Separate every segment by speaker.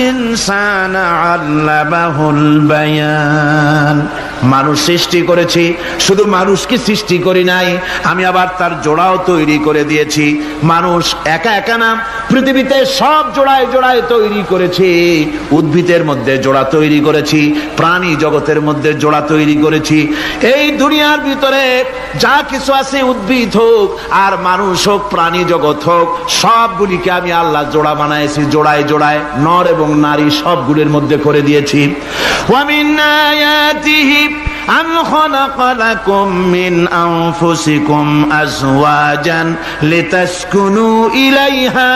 Speaker 1: ইনসানা আল্লামাহুল বায়ান। মানুষ সৃষ্টি করেছি, শুধু মানুষকে সৃষ্টি করি নাই, আমি আবার তার জোড়াও তৈরি করে দিয়েছি। মানুষ একা একা না, পৃথিবীতে সব জোড়ায় জোড়ায় তৈরি করেছি। উদ্ভিদের মধ্যে জোড়া তৈরি করেছি, প্রাণী জগতের মধ্যে জোড়া তৈরি করেছি। এই দুনিয়ার ভিতরে যা কিছু আছে, উদ্ভিদ হোক আর মানুষ হোক, প্রাণী জগৎ হোক, সবগুলিকে আমি আল্লাহ জোড়া বানাইছি। জোড়ায় জোড়ায় নর এবং নারী সবগুলির মধ্যে করে দিয়েছি। ওয়া মিন আয়াতিহি আন খালাকা লাকুম মিন আনফুসিকুম আজওয়াজান লিতাসকুনু ইলাইহা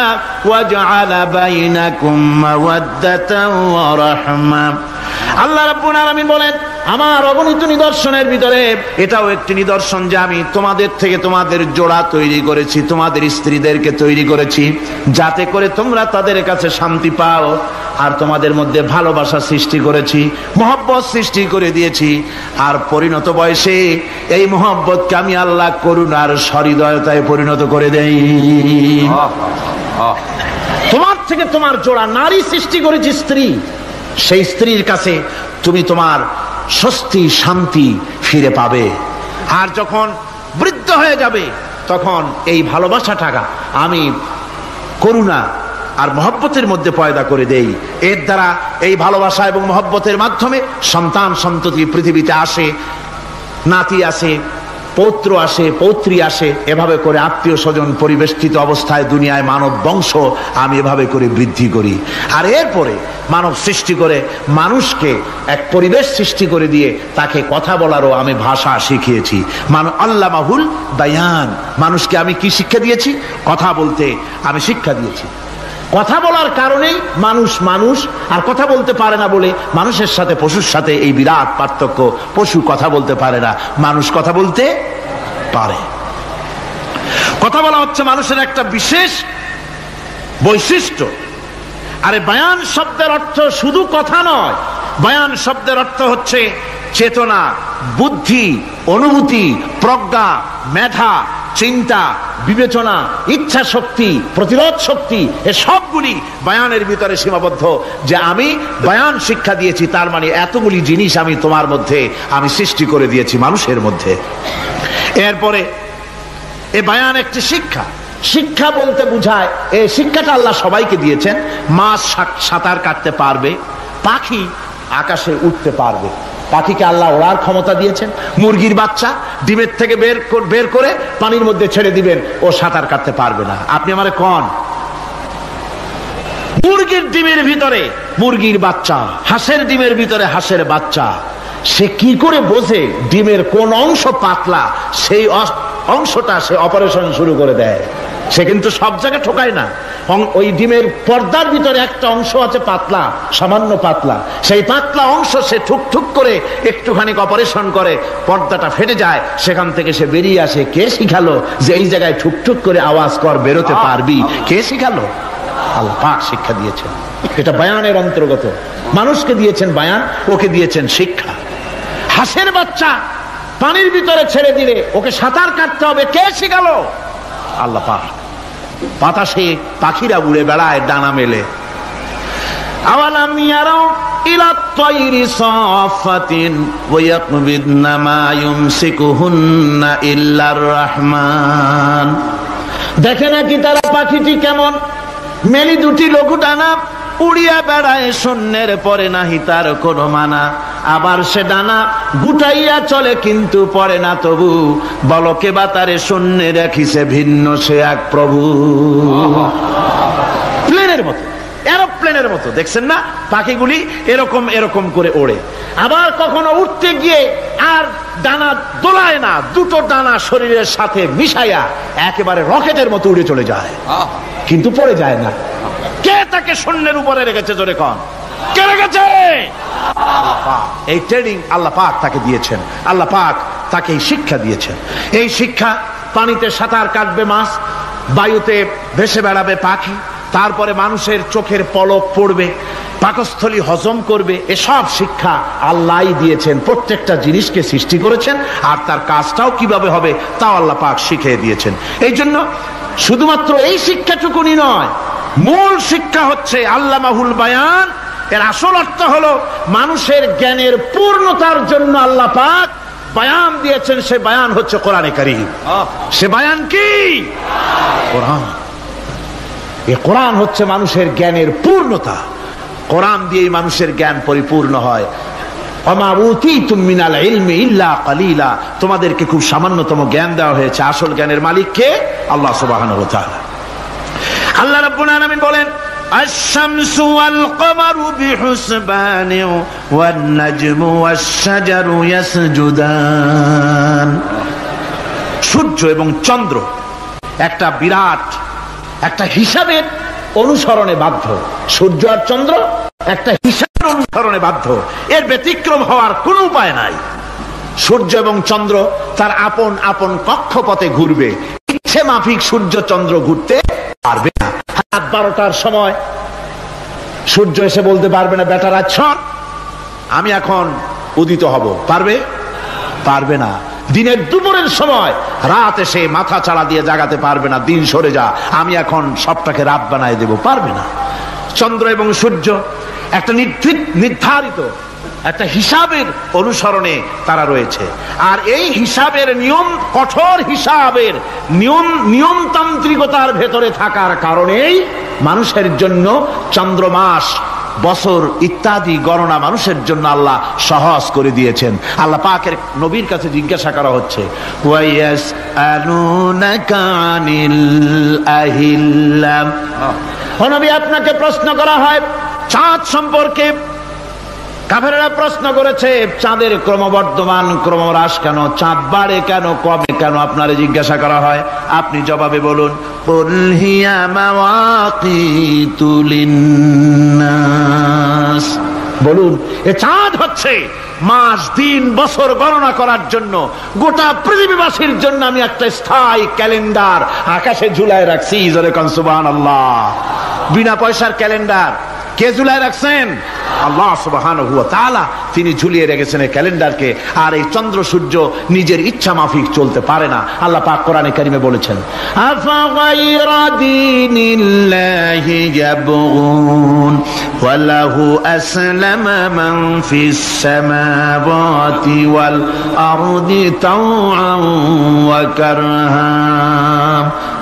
Speaker 1: ওয়া জাআলা বাইনাকুম মাওয়াদ্দাতান ওয়া রাহমা। আল্লাহ রাব্বুল আলামিন বলেন, আমার অগণিত নিদর্শনের ভিতরে এটাও একটি নিদর্শন যে আমি তোমাদের থেকে তোমাদের জোড়া তৈরি করেছি, তোমাদের স্ত্রীদেরকে তৈরি করেছি, যাতে করে তোমরা তাদের কাছে শান্তি পাও। আর তোমাদের মধ্যে ভালোবাসা সৃষ্টি করেছি, মহব্বত সৃষ্টি করে দিয়েছি। আর পরিণত বয়সে এই মহব্বতকে আমি আল্লাহ করুণার সহৃদয়তায় পরিণত করে দেই। তোমার থেকে তোমার জোড়া নারী সৃষ্টি করেছি, স্ত্রী। সেই স্ত্রীর কাছে তুমি তোমার স্বস্তি শান্তি ফিরে পাবে। আর যখন বৃদ্ধ হয়ে যাবে, তখন এই ভালোবাসাটা আমি করুণা আর মহব্বতের মধ্যে পয়দা করে দেই। এর দ্বারা এই ভালোবাসা এবং মহব্বতের মাধ্যমে সন্তান সন্ততি পৃথিবীতে আসে, নাতি আসে, পৌত্র আসে, পৌত্রী আসে। এভাবে করে আত্মীয় স্বজন পরিবেষ্টিত অবস্থায় দুনিয়ায় মানব বংশ আমি এভাবে করে বৃদ্ধি করি। আর এরপরে মানব সৃষ্টি করে মানুষকে এক পরিবেশ সৃষ্টি করে দিয়ে তাকে কথা বলারও আমি ভাষা শিখিয়েছি। আল্লামাহুল বায়ান। মানুষকে আমি কি শিক্ষা দিয়েছি? কথা বলতে আমি শিক্ষা দিয়েছি। কথা বলার কারণেই মানুষ মানুষ, আর কথা বলতে পারে না বলে মানুষের সাথে পশুর সাথে এই বিরাট পার্থক্য। পশু কথা বলতে পারে না, মানুষ কথা বলতে পারে। কথা বলা হচ্ছে মানুষের একটা বিশেষ বৈশিষ্ট্য। আরে বায়ান শব্দের অর্থ শুধু কথা নয়, বায়ান শব্দের অর্থ হচ্ছে চেতনা, বুদ্ধি, অনুভূতি, প্রজ্ঞা, মেধা, চিন্তা, বিবেচনা, ইচ্ছা শক্তি, প্রতিরোধ শক্তি, এ সবগুলি বায়ানের ভিতরে সীমাবদ্ধ। যে আমি বায়ান শিক্ষা দিয়েছি, তার মানে এতগুলি জিনিস আমি তোমার মধ্যে আমি সৃষ্টি করে দিয়েছি মানুষের মধ্যে। এরপরে এ বায়ান একটি শিক্ষা। শিক্ষা বলতে বুঝায়, এই শিক্ষাটা আল্লাহ সবাইকে দিয়েছেন। মাছ সাঁতার কাটতে পারবে, পাখি আকাশে উঠতে পারবে, পাখিকে আল্লাহ ওড়ার ক্ষমতা দিয়েছেন। মুরগির বাচ্চা ডিমের থেকে বের করে পানির মধ্যে ছেড়ে দিবেন, ও সাঁতার কাটতে পারবে না। আপনি আমারে কোন মুরগির ডিমের ভিতরে মুরগির বাচ্চা, হাঁসের ডিমের ভিতরে হাঁসের বাচ্চা, সে কি করে বোঝে ডিমের কোন অংশ পাতলা? সেই অংশটা সে অপারেশন শুরু করে দেয়। সে কিন্তু সব জায়গায় ঠোকায় না। ওই ডিমের পর্দার ভিতরে একটা অংশ আছে পাতলা, সামান্য পাতলা, সেই পাতলা অংশ সে ঠুক ঠুক করে একটুখানি অপারেশন করে, পর্দাটা ফেটে যায়, সেখান থেকে সে বেরিয়ে আসে। কে শিখালো যে এই জায়গায় ঠুক ঠুক করে আওয়াজ কর, বেরোতে পারবি? কে শিখালো? আল্লাহ পাক শিক্ষা দিয়েছেন। এটা বায়ানের অন্তর্গত। মানুষকে দিয়েছেন বায়ান, ওকে দিয়েছেন শিক্ষা। হাঁসের বাচ্চা পানির ভিতরে ছেড়ে দিলে ওকে সাঁতার কাটতে হবে, কে শিখালো? আল্লাহ পাক। বাতাসে পাখিরা উড়ে বেড়ায় ডানা মেলে। আওয়ালাম ইয়ারাউ ইলা তায়রি সাফাতিন ওয়া ইয়াকবিদনা মা ইউমসিকুহুন্না ইল্লার রহমান। দেখে নাকি তারা পাখিটি কেমন? মেলি দুটি লঘু ডানা, উড়িয়া বেড়ায় শূন্যের পরে নাহি তার কোনো মানা। আবার সে ডানা গুটাইয়া চলে কিন্তু পরে না তবু, বলকে বা তারে শূন্যে রাখিছে ভিন্ন সে এক প্রভু। প্লেনের মতো, এরোপ্লেনের মতো, দেখছেন না পাখিগুলি এরকম এরকম করে ওড়ে। আবার কখনো উঠতে গিয়ে আর ডানা দোলায় না, দুটো ডানা শরীরের সাথে মিশাইয়া একেবারে রকেটের মতো উড়ে চলে যায়, কিন্তু পড়ে যায় না। কে তাকে শূন্যের উপরে রেখেছে? জোরে কন, কে রেখেছে? আল্লাহ পাক। এই ট্রেনিং আল্লাহ পাক তাকে দিয়েছেন। আল্লাহ পাক তাকে এই শিক্ষা দিয়েছেন। এই শিক্ষা, পানিতে সাঁতার কাটবে মাছ, বায়ুতে ভেসে বেড়াবে পাখি, তারপরে মানুষের চোখের পলক পড়বে, পাকস্থলী হজম করবে, এসব শিক্ষা আল্লাহই দিয়েছেন। প্রত্যেকটা জিনিসকে সৃষ্টি করেছেন, আর তার কাজটাও কিভাবে হবে তাও আল্লাহ পাক শিখিয়ে দিয়েছেন। এই জন্য শুধুমাত্র এই শিক্ষাটুকুনি নয়, মূল শিক্ষা হচ্ছে আল্লামাহুল বায়ান। এর আসল অর্থ হলো মানুষের জ্ঞানের পূর্ণতার জন্য আল্লাহ পাক বায়ান দিয়েছেন। সে বায়ান হচ্ছে কোরআনে কারীম। সে বায়ান কি? কোরআন। এই কোরআন হচ্ছে মানুষের জ্ঞানের পূর্ণতা। কোরআন দিয়েই মানুষের জ্ঞান পরিপূর্ণ হয়। ওমা উতীতুম মিনাল ইলমি ইল্লা কালিলা, তোমাদেরকে খুব সামান্যতম জ্ঞান দেওয়া হয়েছে। আসল জ্ঞানের মালিক কে? আল্লাহ সুবহানাহু ওয়া তাআলা। আল্লাহ রাব্বুল আলামিন বলেন আশ-শামসু ওয়াল কমারু বিহুসবানি ওয়ান নাজমু ওয়াশ-শাজারু ইয়াসজুদান। সূর্য এবং চন্দ্র একটা বিরাট একটা হিসাবের অনুসরণে বাধ্য। সূর্য আর চন্দ্র একটা হিসাবের অনুসরণে বাধ্য। এর ব্যতিক্রম হওয়ার কোনো উপায় নাই। সূর্য এবং চন্দ্র তার আপন আপন কক্ষপথে ঘুরবে। ইচ্ছে মাফিক সূর্য চন্দ্র ঘুরতে পারবে না। রাত 12টার সময় সূর্য এসে বলতে পারবে না বেটারা ছট আমি এখন উদিত হব। পারবে? পারবে না। দিনের দুপুরের সময় রাত এসে মাথা চাড়া দিয়ে জাগাতে পারবে না, দিন সরে যা আমি এখন সবটাকে রাত বানায় দেব। পারবে না। চন্দ্র এবং সূর্য একটা নির্ধারিত একটা হিসাবের অনুসরণে তারা রয়েছে। আর এই হিসাবের নিয়ম, কঠোর হিসাবের নিয়মতান্ত্রিকতার ভেতরে থাকার কারণেই মানুষের জন্য চন্দ্র, মাস, বছর ইত্যাদি গণনা মানুষের জন্য আল্লাহ সহজ করে দিয়েছেন। আল্লাহ পাকের নবীর কাছে জিজ্ঞাসা করা হচ্ছে ওয়ায়াসআলুনাকা আনিল আহিল্লাম। ও নবী, আপনাকে প্রশ্ন করা হয় চাঁদ সম্পর্কে। কাফেররা প্রশ্ন করেছে চাঁদের ক্রমবর্ধমান ক্রমহ্রাস কেন, চাঁদ বাড়ে কেন, কমে কেন, আপনারে জিজ্ঞাসা করা হয়। আপনি জবাবে বলুন কুল হিয়া মাওয়াকিতু লিন্নাস। বলুন এ চাঁদ হচ্ছে মাস, দিন, বছর গণনা করার জন্য, গোটা পৃথিবীবাসীর জন্য আমি একটা স্থায়ী ক্যালেন্ডার আকাশে ঝুলায় রাখছি। জোরে কোন সুবহানাল্লাহ। বিনা পয়সার ক্যালেন্ডার কে ঝুলায় রাখছেন? আল্লাহ সুবহানাহু ওয়া তাআলা। তিনি ঝুলিয়ে রেখেছেন এই ক্যালেন্ডারকে। আর এই চন্দ্র সূর্য নিজের ইচ্ছা মাফিক চলতে পারে না। আল্লাহ পাক কোরআনে কারিমে বলেছেন আফা গায়রা দীনিল্লাহি ইয়াবগুন ওয়া লাহু আসলামা মান ফিস সামাওয়াতি ওয়াল আরদি তাওআন ওয়া কারহা।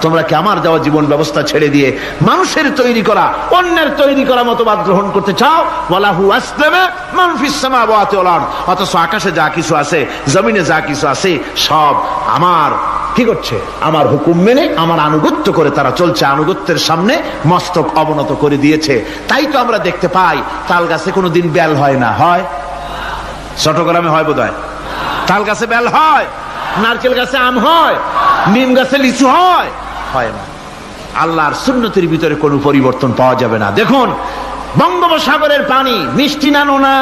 Speaker 1: তোমরা কি আমার দেওয়া জীবন ব্যবস্থা ছেড়ে দিয়ে মানুষের তৈরি করা, অন্যের তৈরি করা মতবাদ গ্রহণ করতে চাও? ওয়ালাহু আসলামা মান ফিস সামাওয়াতি ওয়াল আরদ। অথচ আকাশে যা কিছু আছে, জমিনে যা কিছু আছে, সব আমার কি করছে? আমার হুকুম মেনে, আমার আনুগত্য করে তারা চলছে। আনুগত্যের সামনে মস্তক অবনত করে দিয়েছে। তাই তো আমরা দেখতে পাই তাল গাছে কোনোদিন বেল হয় না। হয়? চট্টগ্রামে হয় বোধহয়। তাল গাছে বেল হয়? নারকেল গাছে আম হয়? নিম গাছে লিচু হয়? হয় না। আল্লাহর সুন্নতের ভিতরে কোনো পরিবর্তন পাওয়া যাবে না। দেখুন বঙ্গোপসাগরের পানি মিষ্টি না নোনা?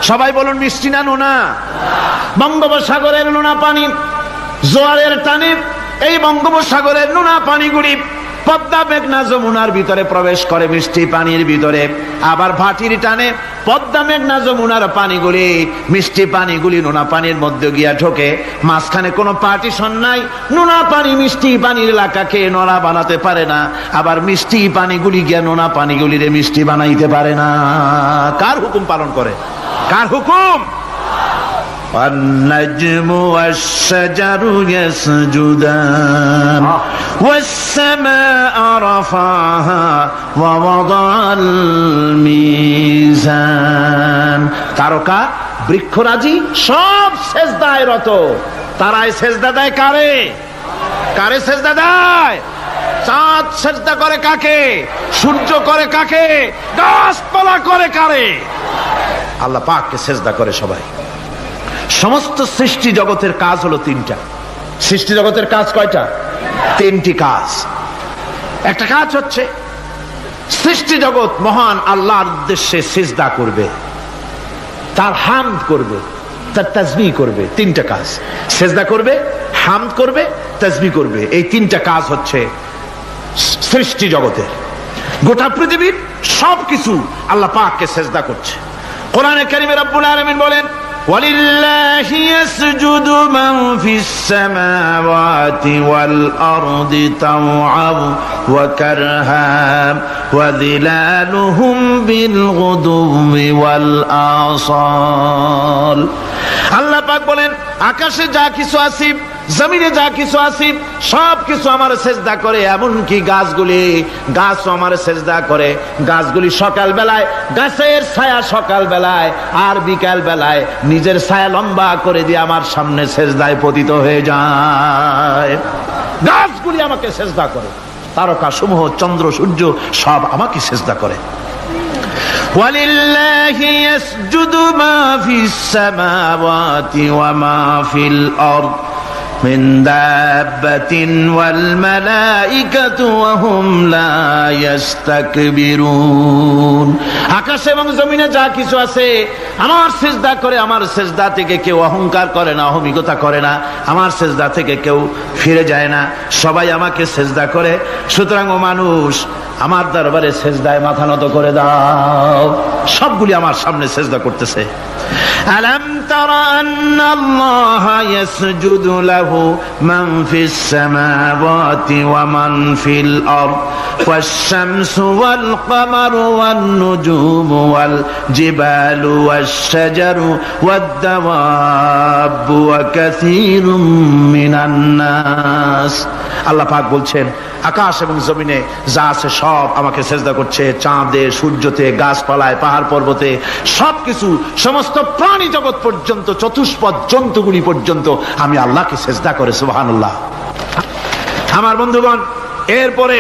Speaker 1: সবাই বলুন মিষ্টি না নোনা? বঙ্গোপসাগরের নোনা পানি জোয়ারের টানে এই বঙ্গোপসাগরের নোনা পানিগুলি পদ্মা, মেঘনা, যমুনার ভিতরে প্রবেশ করে মিষ্টি পানির ভিতরে। আবার ভাটির টানে পদ্মা, মেঘনা, যমুনার পানিগুলি, মিষ্টি পানিগুলি নোনা পানির মধ্যে গিয়া ঢোকে। মাঝখানে কোনো পার্টিশন নাই। নোনা পানি মিষ্টি পানির এলাকাকে নোনা বানাতে পারে না। আবার মিষ্টি পানিগুলি গিয়া নোনা পানিগুলিরে মিষ্টি বানাইতে পারে না। কার হুকুম পালন করে? কার হুকুম? والنجم والشجر يسجدان والسماء رفعها ووضع الميزان। তারকা, বৃক্ষরাজি সব সেজদায় রত। তারাই সেজদা দেয় কারে? কারে সেজদা দেয়? চাঁদ সেজদা করে কাকে? সূর্য করে কাকে? গাছপালা করে কারে? আল্লাহ পাককে সেজদা করে সবাই। সমস্ত সৃষ্টি জগতের কাজ হলো তিনটা। সৃষ্টি জগতের কাজ কয়টা? তিনটি কাজ। একটা কাজ হচ্ছে সৃষ্টি জগৎ মহান আল্লাহর উদ্দেশ্যে সিজদা করবে, তার হামদ করবে, তার তাসবিহ করবে। তিনটা কাজ। সিজদা করবে, হামদ করবে, তাসবিহ করবে। এই তিনটা কাজ হচ্ছে সৃষ্টি জগতের। গোটা পৃথিবীর সবকিছু আল্লাহ পাককে সিজদা করছে। কোরআনে কারীমে রব্বুল আলামিন বলেন ওয়ালিল্লাহি ইয়াসজুদু মান ফিস সামাওয়াতি ওয়াল আরদি তাওআন ওয়া কারহা ওয়া যিলালুহুম বিল গুদুবি ওয়াল আসাল। আল্লাহ পাক বলেন, আকাশে যা কিছু আছে, জমিনে যা কিছু আছে, সব কিছু আমার সেজদা করে। এমনকি গাছও আমার সেজদা করে। গাছগুলি সকাল বেলায়, গাছের ছায়া সকাল বেলায় আর বিকাল বেলায় নিজের ছায়া লম্বা করে দিয়ে আমার সামনে সেজদায় পতিত হয়ে যায়। গাছগুলি আমাকে সেজদা করে, তারকা সমূহ, চন্দ্র সূর্য সব আমাকে সেজদা করে। ওয়ালিল্লাহি ইয়াসজুদু মা ফিস সামাওয়াতি ওয়া মা ফিল আরদ মিন দাব্বাতিন ওয়াল মালাইকাতু ওয়া হুম লা ইস্তাকবিরুন। আকাশ এবং জমিনে যা কিছু আছে আমার সিজদা করে। আমার সিজদা থেকে কেউ অহংকার করে না, অহমিকতা করে না। আমার সিজদা থেকে কেউ ফিরে যায় না, সবাই আমাকে সিজদা করে। সুতরাং ও মানুষ, আমার দরবারে সিজদায় মাথা নত করে দাও। সবগুলি আমার সামনে সিজদা করতেছে। আলাম তারা আন্নাল্লাহা ইয়াসজুদু লাহু মান ফিস সামাওয়াতি ওয়া মান ফিল আরদ ওয়াশ শামসু ওয়াল কমারু ওয়ান নুজুমু ওয়াল জিবালু ওয়াশ শাজারু ওয়াদ দাওয়াবু ওয়া কাসীরুম মিনান নাস। আল্লাহ পাক বলছেন, আকাশ এবং জমিনে যা আছে সব আমাকে সেজদা করছে। চাঁদে, সূর্যতে, গাছপালায়, পাহাড় পর্বতে, সবকিছু, সমস্ত প্রাণী জগৎ পর্যন্ত, চতুষ্পদ জন্তুগুলি পর্যন্ত আমি আল্লাহকে সেজদা করে। সুবহানাল্লাহ। আমার বন্ধুগণ, এরপরে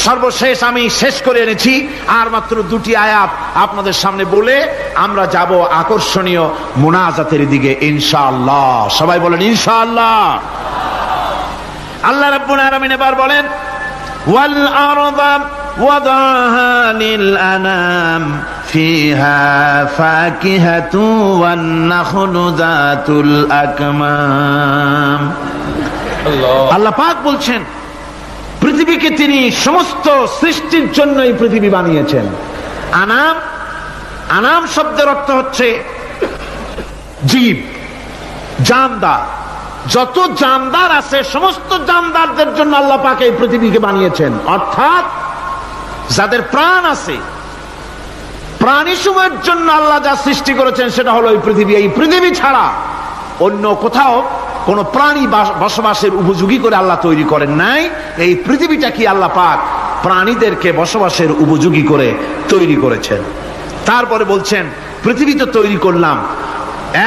Speaker 1: সর্বশেষ আমি শেষ করে এনেছি আর মাত্র দুটি আয়াত আপনাদের সামনে বলে আমরা যাব আকর্ষণীয় মুনাজাতের দিকে ইনশাআল্লাহ। সবাই বলেন ইনশাআল্লাহ। আল্লাহ রাব্বুল আলামিন এবার বলেন, ওয়াল আরদা ওয়াদাহা লিল আনাম ফিহা ফাকিহাতু ওয়ান নাখলু যাতুল আকমাম। আল্লাহ পাক বলছেন, পৃথিবীকে তিনি সমস্ত সৃষ্টির জন্য এই পৃথিবী বানিয়েছেন। আনাম, আনাম শব্দের অর্থ হচ্ছে জীব, জানদার। যত জানদার আছে সমস্ত জানদারদের জন্য আল্লাহ পাক এই পৃথিবীকে বানিয়েছেন। অর্থাৎ যাদের প্রাণ আছে, প্রাণী সময়ের জন্য আল্লাহ যা সৃষ্টি করেছেন সেটা হলো এই পৃথিবী। এই পৃথিবী ছাড়া অন্য কোথাও কোন প্রাণী বসবাসের উপযোগী করে আল্লাহ তৈরি করেন নাই। এই পৃথিবীটা কি আল্লাহ পাক প্রাণীদেরকে বসবাসের উপযোগী করে তৈরি করেছেন। তারপরে বলছেন, পৃথিবী তো তৈরি করলাম,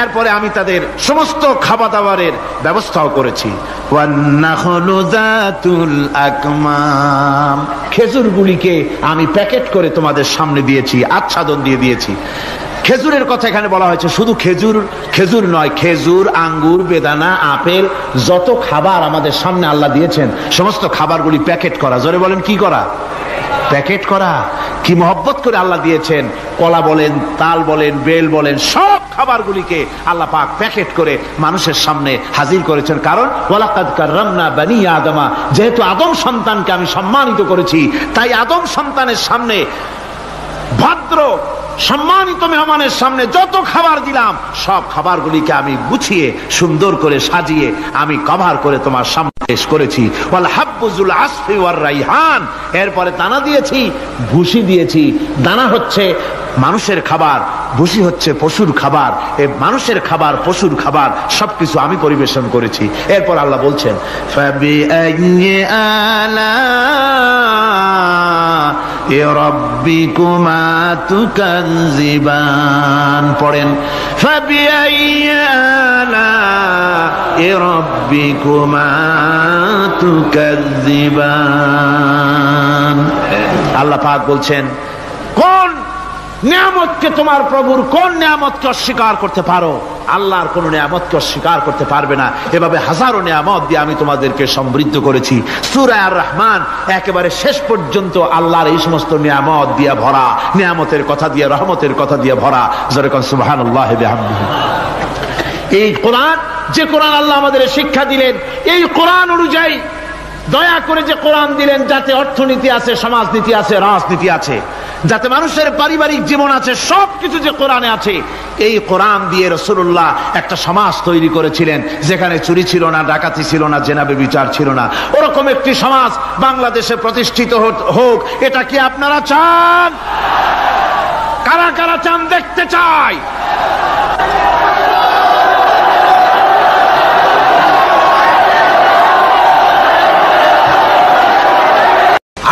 Speaker 1: এরপরে আমি তাদের সমস্ত খাবার দাবারের ব্যবস্থাও করেছি। খেজুরগুলিকে আমি প্যাকেট করে তোমাদের সামনে দিয়েছি, আচ্ছাদন দিয়ে দিয়েছি। খেজুরের কথা এখানে বলা হয়েছে, শুধু খেজুর নয়, খেজুর, আঙ্গুর, বেদানা, আপেল, যত খাবার আমাদের সামনে আল্লাহ দিয়েছেন সমস্ত খাবারগুলি প্যাকেট করা। জোরে বলেন, কি করা? প্যাকেট করা। কি মহব্বত করে আল্লাহ দিয়েছেন। কলা বলেন, তাল বলেন, বেল বলেন, সব খাবারগুলিকে আল্লাহ পাক প্যাকেট করে মানুষের সামনে হাজির করেছেন। কারণ ওয়ালাকাদ কাররামনা বানি আদমা, যেহেতু আদম সন্তানকে আমি সম্মানিত করেছি, তাই আদম সন্তানের সামনে, ভদ্র সম্মানিত মেহমানের সামনে যত খাবার দিলাম সব খাবারগুলিকে আমি গুছিয়ে সুন্দর করে সাজিয়ে আমি কভার করে তোমার সামনে পেশ করেছি। ওয়াল হাব্বুজুল আসফি ওয়ার রাইহান, এরপরে দানা দিয়েছি, ভুসি দিয়েছি। দানা হচ্ছে মানুষের খাবার, ভুসি হচ্ছে পশুর খাবার। এই মানুষের খাবার, পশুর খাবার সবকিছু আমি পরিবেশন করেছি। এরপর আল্লাহ বলছেন, ফাবিআইয়ি আলা'i রাব্বিকুমা তুকাযযিবান। পড়েন, ফাবিআইয়ি আলা'i রাব্বিকুমা তুকাযযিবান। আল্লাহ পাক বলছেন, কোন নিয়ামতকে, তোমার প্রভুর কোন নিয়ামতকে অস্বীকার করতে পারো? আল্লাহর কোন নিয়ামতকে অস্বীকার করতে পারবে না। এভাবে হাজারো নিয়ামত দিয়ে আমি তোমাদেরকে সমৃদ্ধ করেছি। সূরা আর রহমান একেবারে শেষ পর্যন্ত আল্লাহর এই সমস্ত নিয়ামত দিয়ে ভরা, নিয়ামতের কথা দিয়ে, রহমতের কথা দিয়ে ভরা। জোরে কোন সুবহানাল্লাহি বিহামদিহি। এই কোরআন, যে কোরআন আল্লাহ আমাদের শিক্ষা দিলেন, এই কোরআন অনুযায়ী দয়া করে যে কোরআন দিলেন, যাতে অর্থনীতি আছে, সমাজনীতি আছে, রাজনীতি আছে, যাতে মানুষের পারিবারিক জীবন আছে, সবকিছু যে কোরআনে আছে। এই কোরআন দিয়ে রাসূলুল্লাহ একটা সমাজ তৈরি করেছিলেন যেখানে চুরি ছিল না, ডাকাতি ছিল না, জেনা ব্যভিচার ছিল না। ওরকম একটি সমাজ বাংলাদেশে প্রতিষ্ঠিত হোক, এটা কি আপনারা চান? কারা কারা চান? দেখতে চাই।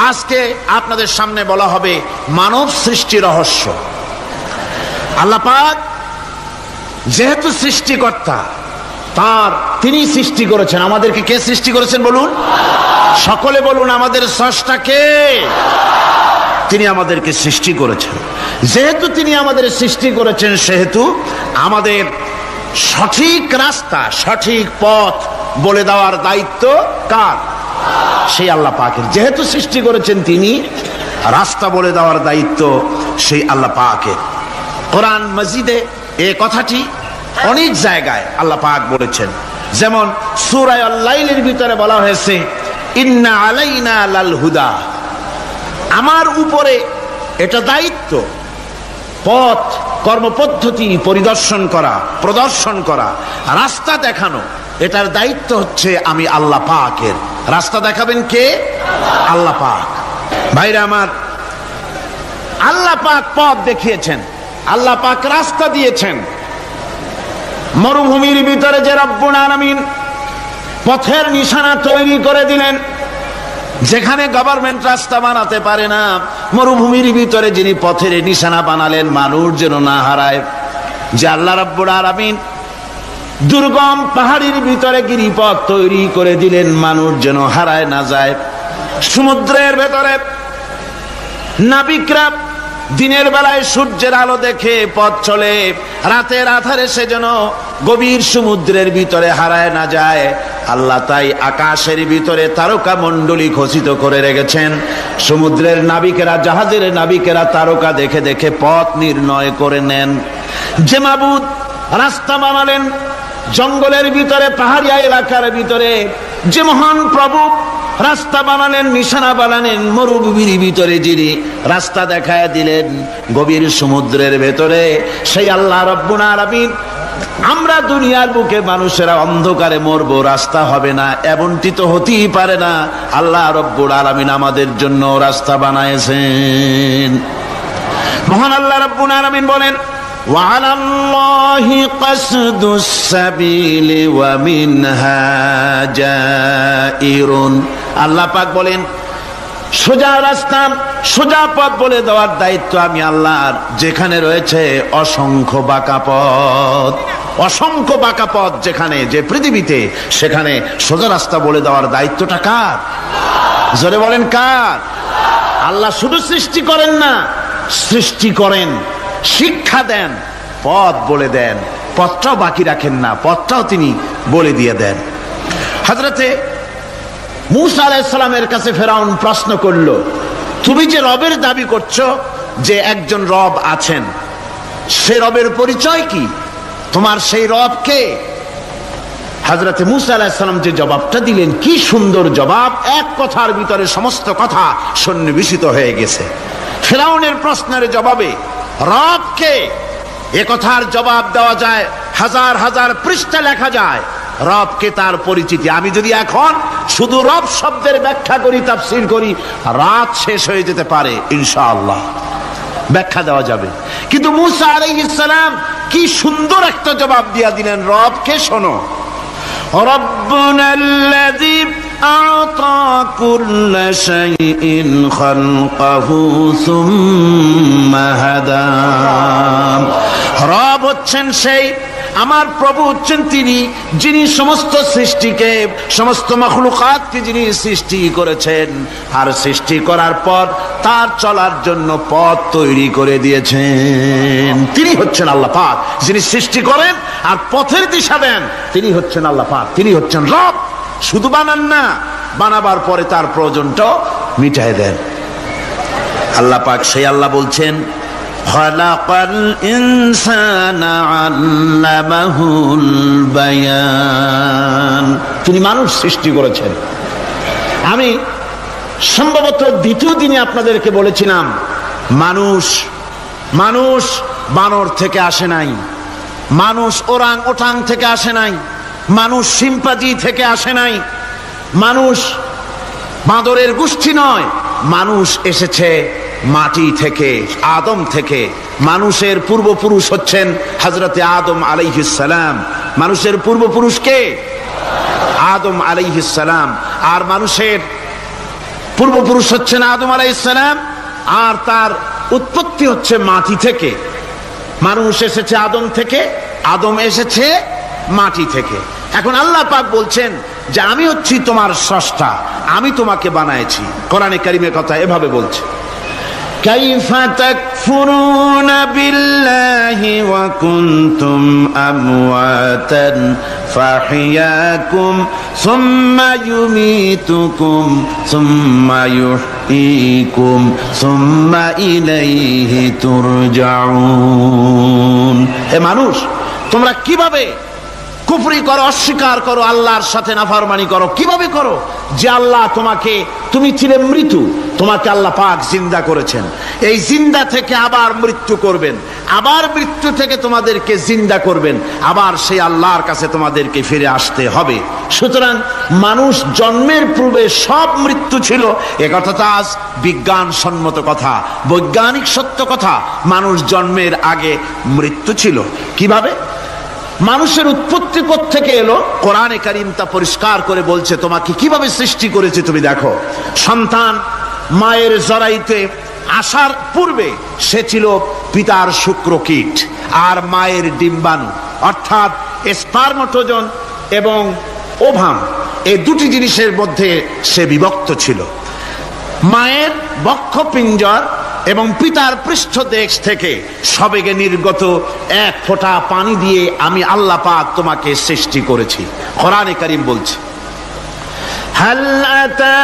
Speaker 1: আজকে আপনাদের সামনে বলা হবে মানব সৃষ্টি রহস্য। আল্লাহ পাক যেহেতু সৃষ্টিকর্তা, তিনি সৃষ্টি করেছেন। আমাদেরকে কে সৃষ্টি করেছেন বলুন? সকলে বলুন, আমাদের স্রষ্টা কে? তিনি আমাদেরকে সৃষ্টি করেছেন। যেহেতু তিনি আমাদের সৃষ্টি করেছেন, সেহেতু আমাদের সঠিক রাস্তা, সঠিক পথ বলে দেওয়ার দায়িত্ব কার? সেই আল্লাহ পাকের। যেহেতু সৃষ্টি করেছেন তিনি, রাস্তা বলে দেওয়ার দায়িত্ব সেই আল্লাহ পাকের। কোরআন মাজিদে এই কথাটি অনেক জায়গায় আল্লাহ পাক বলেছেন। যেমন সূরা আল-লাইলের ভিতরে বলা হয়েছে, ইন্না আলাইনা লাল হুদা, আমার উপরে এটা দায়িত্ব, পথ কর্মপদ্ধতি পরিদর্শন করা, প্রদর্শন করা, রাস্তা দেখানো, এটার দায়িত্ব হচ্ছে আমি আল্লাহ পাকের। রাস্তা দেখাবেন কে? আল্লাহ পাক। ভাইরা আমার, আল্লাহ পাক পথ দেখিয়েছেন, আল্লাহ পাক রাস্তা দিয়েছেন। মরুভূমির ভিতরে যে রব্বুল আলামিন পথের নিশানা তৈরি করে দিলেন, যেখানে গভর্নমেন্ট রাস্তা বানাতে পারে না, মরুভূমির ভিতরে যিনি পথের নিশানা বানালেন মানুষ যেন না হারায়, যে আল্লাহ রাব্বুল আলামিন দুর্গম পাহাড়ির ভিতরে গিরিপথ তৈরি করে দিলেন মানুষ যেন হারায় না যায়। সমুদ্রের ভেতরে নাবিকরা দিনের বেলায় সূর্যের আলো দেখে পথ চলে, রাতের আধারে সে যেন গভীর সমুদ্রের ভিতরে হারায় না যায়। আল্লাহ তাই আকাশের ভিতরে তারকা মণ্ডলী খচিত করে রেখেছেন। সমুদ্রের নাবিকেরা, জাহাজের নাবিকেরা তারকা দেখে দেখে পথ নির্ণয় করে নেন। যে মাবুদ রাস্তা বানালেন জঙ্গলের ভিতরে, পাহাড়িয়া এলাকার ভিতরে, যে মহান প্রভু রাস্তা বানালেন, নিশানা বানালেন মরুভূমির ভিতরে, যিনি রাস্তা দেখায় দিলেন গভীর সমুদ্রের ভেতরে, সেই আল্লাহ রাব্বুল আলামিন। আমরা দুনিয়ার বুকে মানুষেরা অন্ধকারে মরবো, রাস্তা হবে না, এমনটি তো হতেই পারে না। আল্লাহ রাব্বুল আলামিন আমাদের জন্য রাস্তা বানাইছেন। মহান আল্লাহ রাব্বুল আলামিন বলেন, وعلى الله قصد السبيل ومنها جائر। আল্লাহ পাক বলেন, সোজা রাস্তা, সোজা পথ বলে দেওয়ার দায়িত্ব আমি আল্লাহর। যেখানে রয়েছে অসংখ্য বাঁকা পথ, অসংখ্য বাঁকা পথ যেখানে, যে পৃথিবীতে, সেখানে সোজা রাস্তা বলে দেওয়ার দায়িত্বটা কার? জোরে বলেন কার? আল্লাহ শুধু সৃষ্টি করেন না, সৃষ্টি করেন, শিক্ষা দেন, পথ বলে দেন, পথটাও বাকি রাখেন না, পথটাও তিনি বলে দিয়ে দেন। হযরতে মূসা আলাইহিস সালামের কাছে ফেরাউন প্রশ্ন করল, তুমি যে রবের দাবি করছো, যে একজন রব আছেন, সে রবের পরিচয় কি? তোমার সেই রব কে? হযরতে মূসা আলাইহিস সালাম যে জবাবটা দিলেন, কি সুন্দর জবাব! এক কথার ভিতরে সমস্ত কথা সন্নিবেশিত হয়ে গেছে। ফেরাউনের প্রশ্নের জবাবে রব কে, এ কথার জবাব দেওয়া যায়, হাজার হাজার পৃষ্ঠা লেখা যায়। রব কে, তার পরিচিতি। আমি যদি এখন শুধু রব শব্দের ব্যাখ্যা করি, তাফসীর করি, রাত শেষ হয়ে যেতে পারে, ইনশাআল্লাহ ব্যাখ্যা দেওয়া যাবে। কিন্তু মূসা আলাইহিস সালাম কি সুন্দর একটা জবাব দিয়া দিলেন। রব কে? শোনো, রব্বুনাল্লাযী আ'তা কুল্লা শাইইন খালকাহু সুম্মা হাদা। রব হচ্ছেন সেই, আমার প্রভু হচ্ছেন তিনি, যিনি সমস্ত সৃষ্টিকে, সমস্ত মাখলুকাতকে যিনি সৃষ্টি করেছেন, আর সৃষ্টি করার পর তার চলার জন্য পথ তৈরি করে দিয়েছেন। তিনি হচ্ছেন আল্লাহ পাক, যিনি সৃষ্টি করেন আর পথের দিশা দেন। তিনি হচ্ছেন আল্লাহ পাক, তিনি হচ্ছেন রব। শুধু বানান না, বানাবার পরে তার প্রয়োজনটাও মিটাই দেন। আল্লাহ পাক সেই আল্লাহ বলছেন, খালাকাল ইনসানা আল্লামাহুল বায়ান। তিনি মানুষ সৃষ্টি করেছেন। আমি সম্ভবত দ্বিতীয় দিনে আপনাদেরকে বলেছিলাম মানুষ বানর থেকে আসে নাই, মানুষ ওরাং ওটাং থেকে আসে নাই, মানুষ শিম্পাজি থেকে আসে নাই, মানুষ বাঁদরের গোষ্ঠী নয়, মানুষ এসেছে মাটি থেকে, আদম থেকে। মানুষের পূর্বপুরুষ হচ্ছেন হযরতে আদম আলাইহিস সালাম। মানুষের পূর্বপুরুষ কে? আদম আলাইহিস সালাম। আর মানুষের পূর্বপুরুষ হচ্ছেন আদম আলাইহিস সালাম, আর তার উৎপত্তি হচ্ছে মাটি থেকে। মানুষ এসেছে আদম থেকে, আদম এসেছে মাটি থেকে। এখন আল্লাহ পাক বলছেন যে আমি হচ্ছি তোমার স্রষ্টা, আমি তোমাকে বানাইছি। কোরআনে কারীমের কথা এভাবে বলছে, কাইফা তাকফুরুনা বিল্লাহি ওয়া কুনতুম আমওয়াতান ফাহিয়াকুম সুম্মা ইউমীতুকুম সুম্মা ইউহয়ীকুম সুম্মা ইলাইহি তুরজাউন। হে মানুষ, তোমরা কিভাবে কুফরি করো, অস্বীকার করো, আল্লাহর সাথে নাফরমানি করো? কিভাবে করো? যে আল্লাহ তুমি ছিলে মৃত্যু, তোমাকে আল্লাহ পাক জিন্দা করেছেন। এই জিন্দা থেকে আবার মৃত্যু করবেন, আবার মৃত্যু থেকে তোমাদেরকে জিন্দা করবেন, আবার সেই আল্লাহর কাছে তোমাদেরকে ফিরে আসতে হবে। সুতরাং মানুষ জন্মের পূর্বে সব মৃত্যু ছিল, এ কথা তো আজ বিজ্ঞান সম্মত কথা, বৈজ্ঞানিক সত্য কথা। মানুষ জন্মের আগে মৃত্যু ছিল। কিভাবে? মানুষের উৎপত্তি কোত্থেকে এলো? কোরআনে কারীম তা পরিষ্কার করে বলছে। তোমাকে কিভাবে সৃষ্টি করেছে তুমি দেখো। সন্তান মায়ের জরায়ুতে আসার পূর্বে সে ছিল পিতার শুক্রকীট আর মায়ের ডিম্বাণু, অর্থাৎ স্পার্মটোজন এবং ওভাম, এই দুটি জিনিসের মধ্যে সে বিভক্ত ছিল। মায়ের বক্ষপিঞ্জর এবং পিতার পৃষ্ঠদেশ থেকে সবেগে নির্গত এক ফোঁটা পানি দিয়ে আমি আল্লাহ পাক তোমাকে সৃষ্টি করেছি। কোরআনে কারীম বলছে, হাল আতা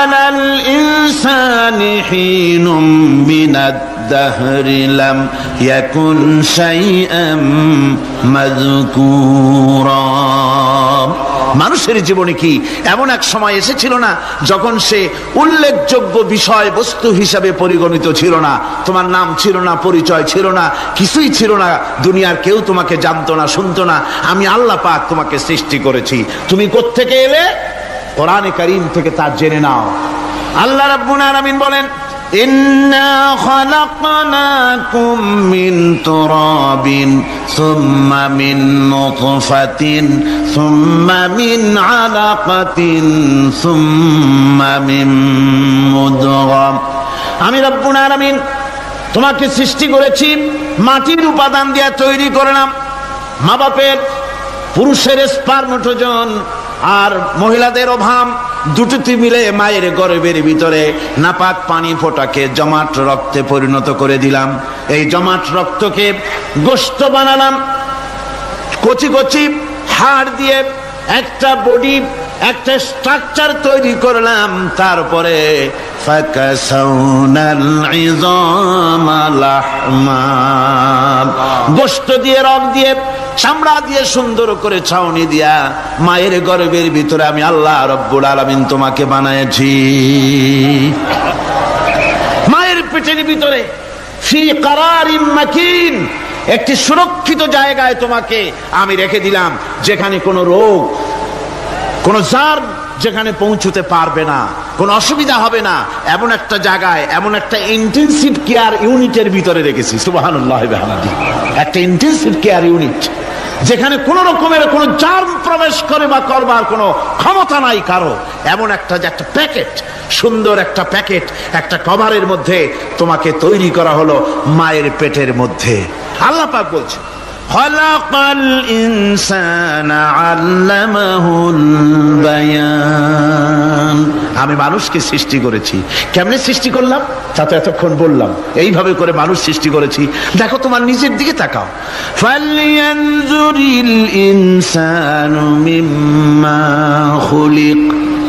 Speaker 1: আলাল ইনসানি হিনুম মিনাদ দাহরি লাম ইয়াকুন শাইআম মাযকুরা। মানুষের জীবনে কি এমন এক সময় এসেছিল না যখন সে উল্লেখযোগ্য বিষয় বস্তু হিসাবে পরিগণিত ছিল না? তোমার নাম ছিল না, পরিচয় ছিল না, কিছুই ছিল না, দুনিয়ার কেউ তোমাকে জানতো না, শুনতো না। আমি আল্লাহ পাক তোমাকে সৃষ্টি করেছি। তুমি কোত্থেকে এলে? কোরআনে কারীম থেকে তা জেনে নাও। আল্লাহ রাব্বুল আলামিন বলেন, ইন্না খালাকনাকুম মিন তুরাবিন সুম্মা মিন নুতফাতিন সুম্মা মিন আলাকাতিন সুম্মা মিন মুদগাম। আমি রব্বুল আলামিন তোমাকে সৃষ্টি করেছি, মাটির উপাদান দিয়ে তৈরি করলাম। মা বাপের পুরুষের স্পার্মটোজন আর মহিলাদের ওভাম দুটি মিলে মায়ের গর্ভের ভিতরে নাপাক পানি ফোঁটাকে জমাট রক্তে পরিণত করে দিলাম। এই জমাট রক্তকে গোশত বানালাম, কচি কচি হাড় দিয়ে একটা বডি, একটা স্ট্রাকচার তৈরি করলাম। তারপরে ফাকাসাউনাল ইযামা লাহমা, গোশত দিয়ে, রক দিয়ে, চামড়া দিয়ে সুন্দর করে ছাউনি দিয়া মায়ের গর্ভের ভিতরে আমি আল্লাহ রব্বুল আলামিন তোমাকে বানাইছি। মায়ের পেটের ভিতরে ফি কারারিম মাকিন, একটি সুরক্ষিত জায়গায় তোমাকে আমি রেখে দিলাম, যেখানে কোনো রোগ, কোনো জার্ম যেখানে পৌঁছতে পারবে না, কোনো অসুবিধা হবে না। এমন একটা জায়গায়, এমন একটা ইন্টেনসিভ কেয়ার ইউনিটের ভিতরে রেখেছি। সুবহানাল্লাহ ওয়া বিহামদিহি। একটা ইন্টেনসিভ কেয়ার ইউনিট যেখানে কোনো রকমের কোনো জার্ম প্রবেশ করে বা করবার কোনো ক্ষমতা নাই কারো। এমন একটা প্যাকেট, সুন্দর একটা প্যাকেট, একটা কভারের মধ্যে তোমাকে তৈরি করা হলো মায়ের পেটের মধ্যে। আল্লাহ পাক বলছে, খালাকাল ইনসানা আল্লামাহুল বায়ান। আমি মানুষকে সৃষ্টি করেছি। কেমনে সৃষ্টি করলাম তা তো এতক্ষণ বললাম। এইভাবে করে মানুষ সৃষ্টি করেছি। দেখো, তোমার নিজের দিকে তাকাও। ফালয়ানজুরিল ইনসানু মিম্মা খুলিক।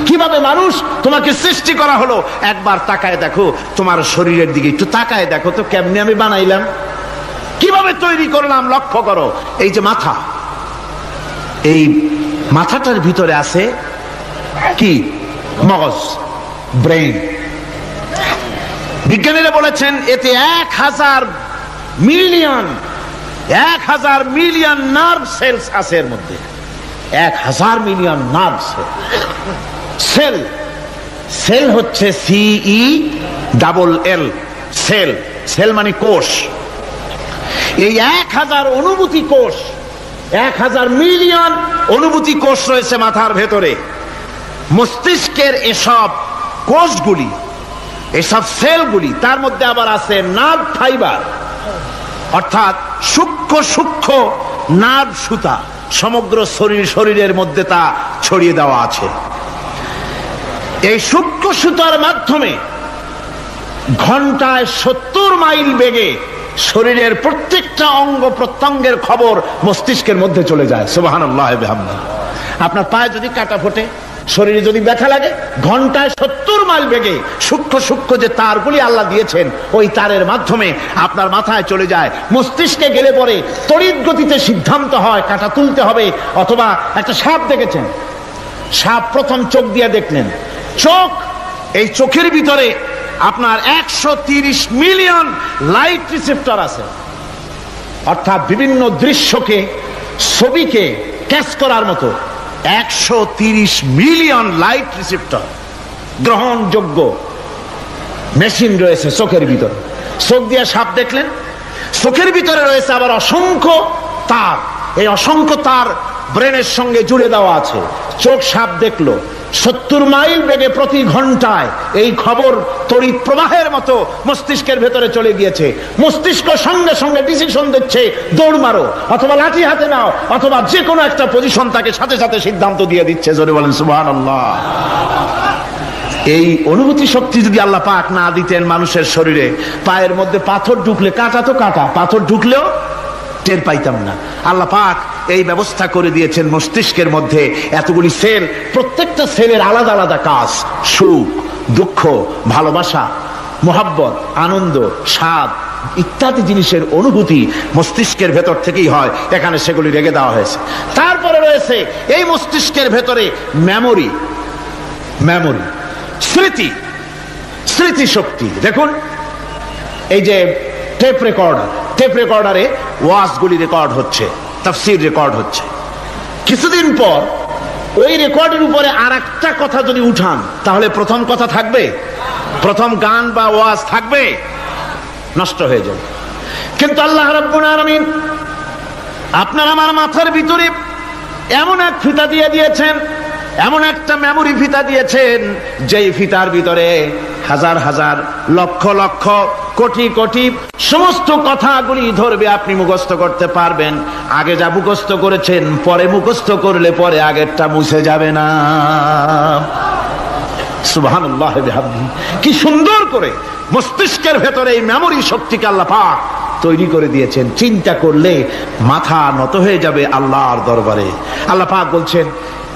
Speaker 1: কিভাবে মানুষ তোমাকে সৃষ্টি করা হলো একবার তাকায় দেখো, তোমার শরীরের দিকে একটু তাকায় দেখো তো কেমনে আমি বানাইলাম, কিভাবে তৈরি করলাম। লক্ষ্য করো, এই যে মাথা, এই মাথাটার ভিতরে আছে কি? মগজ, ব্রেন। বিজ্ঞানীরা বলেছেন এতে 1000 মিলিয়ন নার্ভ সেলস আছে এর মধ্যে। 1000 মিলিয়ন নার্ভ সেল। সেল হচ্ছে CELL, সেল। সেল মানে কোষ। এই 1000 অনুভূতি কোষ, 1000 মিলিয়ন অনুভূতি কোষ রয়েছে মাথার ভেতরে। মস্তিষ্কের এসব কোষগুলি, এসব সেলগুলি, তার মধ্যে আবার আছে নার্ভ ফাইবার, অর্থাৎ সূক্ষ্ম নার্ভ সুতা সমগ্র শরীরের মধ্যে তা ছড়িয়ে দেওয়া আছে। এই সূক্ষ্ম সুতার মাধ্যমে ঘন্টায় 70 মাইল বেগে শরীরের প্রত্যেকটা অঙ্গ প্রত্যঙ্গের খবর মস্তিষ্কের মধ্যে চলে যায়। সুবহানাল্লাহ বিহামদিহি। আপনার পায়ে যদি কাটা ফোটে, শরীরে যদি ব্যথা লাগে, ঘন্টায় 70 মাইল বেগে সূক্ষ্ম যে তারগুলি আল্লাহ দিয়েছেন, ওই তারের মাধ্যমে আপনার মাথায় চলে যায়। মস্তিষ্কে গেলে পরে তড়িৎ গতিতে সিদ্ধান্ত হয় কাটা তুলতে হবে। অথবা একটা সাপ দেখেছেন, সাপ প্রথম চোখ দিয়ে দেখলেন, চোখ, এই চোখের ভিতরে আপনার 130 মিলিয়ন লাইট রিসেপ্টর আছে, অর্থাৎ বিভিন্ন দৃশ্যকে, ছবিকে ক্যাচ করার মতো 130 মিলিয়ন লাইট রিসেপ্টর গ্রহণযোগ্য মেশিন রয়েছে চোখের ভিতরে। চোখ দিয়ে সাপ দেখলেন, চোখের ভিতরে রয়েছে আবার অসংখ্য তার। এই অসংখ্য তার ব্রেনের সঙ্গে জুড়ে দেওয়া আছে। চোখ সাপ দেখলো, 70 মাইল বেগে প্রতি ঘন্টায় এই খবর তড়িৎ প্রবাহের মতো মস্তিষ্কের ভেতরে চলে গিয়েছে। মস্তিষ্ক সঙ্গে সঙ্গে ডিসিশন দিচ্ছে, দৌড় মারো, অথবা লাঠি হাতে নাও, অথবা যে কোনো একটা পজিশন তাকে সাথে সাথে সিদ্ধান্ত দিয়ে দিচ্ছে। জোরে বলেন সুবহানাল্লাহ। এই অনুভূতি শক্তি যদি আল্লাহ পাক না দিতেন মানুষের শরীরে, পায়ের মধ্যে পাথর ঢুকলে, কাটা তো কাটা, পাথর ঢুকলেও টের পাইতাম না। আল্লাহ পাক এই ব্যবস্থা করে দিয়েছেন মস্তিষ্কের মধ্যে এতগুলি সেল, প্রত্যেকটা সেলের আলাদা আলাদা কাজ। সুখ, দুঃখ, ভালোবাসা, মোহাব্বত, আনন্দ, স্বাদ ইত্যাদি জিনিসের অনুভূতি মস্তিষ্কের ভেতর থেকেই হয়। এখানে সেগুলি রেখে দেওয়া হয়েছে। তারপরে রয়েছে এই মস্তিষ্কের ভেতরে মেমোরি, স্মৃতি শক্তি। দেখুন, এই যে টেপ রেকর্ডারে ওয়াজগুলি রেকর্ড হচ্ছে, তাফসীর রেকর্ড হচ্ছে। কিছুদিন পর ওই রেকর্ডের উপরে আর একটা কথা যদি উঠান, তাহলে প্রথম কথা থাকবে? প্রথম গান বা ওয়াজ থাকবে? নষ্ট হয়ে যাবে। কিন্তু আল্লাহ রাব্বুল আলামিন আপনার আমার মাথার ভিতরে এমন এক ফিতা দিয়ে দিয়েছেন, এমন একটা মেমোরি ফিতা দিয়েছেন, যেই ফিতার ভিতরে হাজার হাজার, লক্ষ লক্ষ, কোটি কোটি সমস্ত কথাগুলি ধরবে, আপনি মুখস্থ করতে পারবেন। আগে যা মুখস্থ করেছেন, পরে মুখস্থ করলে পরে আগেরটা মুছে যাবে না। সুবহানাল্লাহ বিহামদিহি। কি সুন্দর করে মস্তিষ্কের ভেতরে এই মেমোরি শক্তিকে আল্লাহ পাক তৈরি করে দিয়েছেন। চিন্তা করলে মাথা নত হয়ে যাবে আল্লাহর দরবারে। আল্লাহ পাক বলছেন,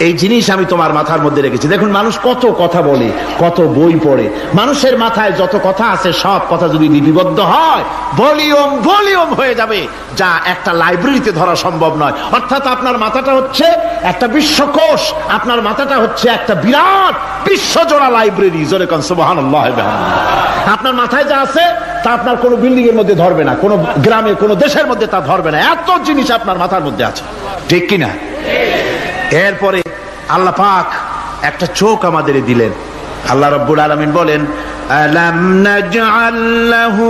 Speaker 1: এই জিনিস আমি তোমার মাথার মধ্যে রেখেছি। দেখুন, মানুষ কত কথা বলে, কত বই পড়ে। মানুষের মাথায় যত কথা আছে, সব কথা যদি লিপিবদ্ধ হয়, ভলিউম হয়ে যাবে, যা একটা লাইব্রেরিতে ধরা সম্ভব নয়। অর্থাৎ আপনার মাথাটা হচ্ছে একটা বিশ্বকোষ, আপনার মাথাটা হচ্ছে একটা বিরাট বিশ্বজোড়া লাইব্রেরি। জোরে কোন সুবহানাল্লাহ। আপনার মাথায় যা আছে তা আপনার কোনো বিল্ডিং এর মধ্যে ধরবে না, কোনো গ্রামে, কোনো দেশের মধ্যে তা ধরবে না। এত জিনিস আপনার মাথার মধ্যে আছে, ঠিক কিনা? এরপরে আল্লাহ পাক একটা চোখ আমাদের দিলেন। আল্লাহ রাব্বুল আলামিন বলেন, আলাম নাজআল লাহু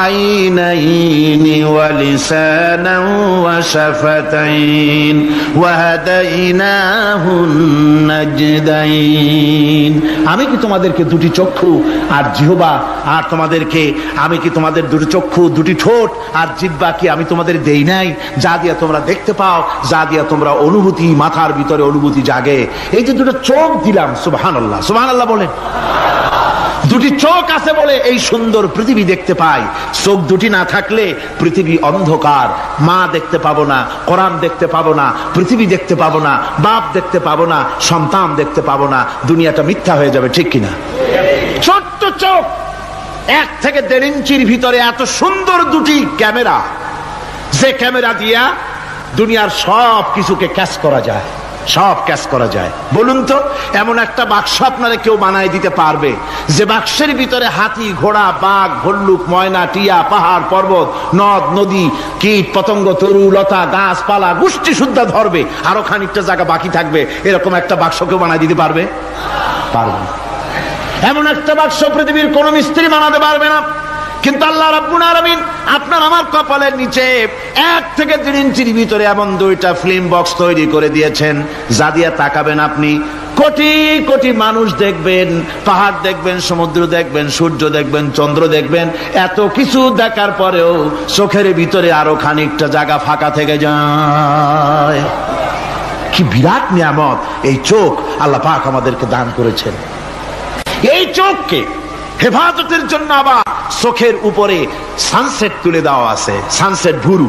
Speaker 1: আইনাইনি ওয়া লিসানান ওয়া শাফাতাইন ওয়া হাদাইনাহুন নাজদাইন। আমি কি তোমাদেরকে দুটি চক্ষু আর জিহ্বা, আর তোমাদেরকে আমি কি তোমাদের দুটি চক্ষু, দুটি ঠোঁট আর জিহ্বা কি আমি তোমাদের দেই নাই, যা দিয়া তোমরা দেখতে পাও, যা দিয়া তোমরা অনুভূতি, মাথার ভিতরে অনুভূতি জাগে। এই যে দুটো চোখ দিলাম, সুবহানাল্লাহ, সুবহানাল্লাহ বলেন। দুটি চোখ আছে বলে এই সুন্দর পৃথিবী দেখতে পাই। চোখ দুটি না থাকলে পৃথিবী অন্ধকার, মা দেখতে পাবো না, কোরআন দেখতে পাবো না, পৃথিবী দেখতে পাবো না, বাপ দেখতে পাবো না, সন্তান দেখতে পাবো না, দুনিয়াটা মিথ্যা হয়ে যাবে, ঠিক কিনা? ছোট্ট চোখ, 1 থেকে 1.5 ইঞ্চির ভিতরে এত সুন্দর দুটি ক্যামেরা, যে ক্যামেরা দিয়া দুনিয়ার সব কিছুকে ক্যাচ করা যায়, সব ক্যাশ করা যায়। বলুন তো, এমন একটা বাক্স আপনারা কেউ বানায় দিতে পারবে যে বাক্সের ভিতরে হাতি, ঘোড়া, বাঘ, ভল্লুক, ময়না, টিয়া, পাহাড়, পর্বত, নদ, নদী, কীট, পতঙ্গ, তরু, লতা, গাছপালা, গোষ্ঠী শুদ্ধা ধরবে, আরো খানিকটা জায়গা বাকি থাকবে, এরকম একটা বাক্স কেউ বানায় দিতে পারবে? পারবে না। এমন একটা বাক্স পৃথিবীর কোন মিস্ত্রি বানাতে পারবে না। কিন্তু আল্লাহ রাব্বুল আলামিন আপনার আমার কপালের নিচে 1 থেকে 3 ইঞ্চির ভিতরে এমন 2টা ফিল্ম বক্স তৈরি করে দিয়েছেন, যা দিয়ে তাকাবেন আপনি কোটি কোটি মানুষ দেখবেন, পাহাড় দেখবেন, সমুদ্র দেখবেন, সূর্য দেখবেন, চন্দ্র দেখবেন। এত কিছু দেখার পরেও চোখের ভিতরে আরো খানিকটা জায়গা ফাঁকা থেকে যায়। কি বিরাট নিয়ামত এই চোখ আল্লাহ পাক আমাদেরকে দান করেছেন। এই চোখকে হেফাজতের জন্য আবার চোখের উপরে সানসেট তুলে দেওয়া আছে। সানসেট ভুরু,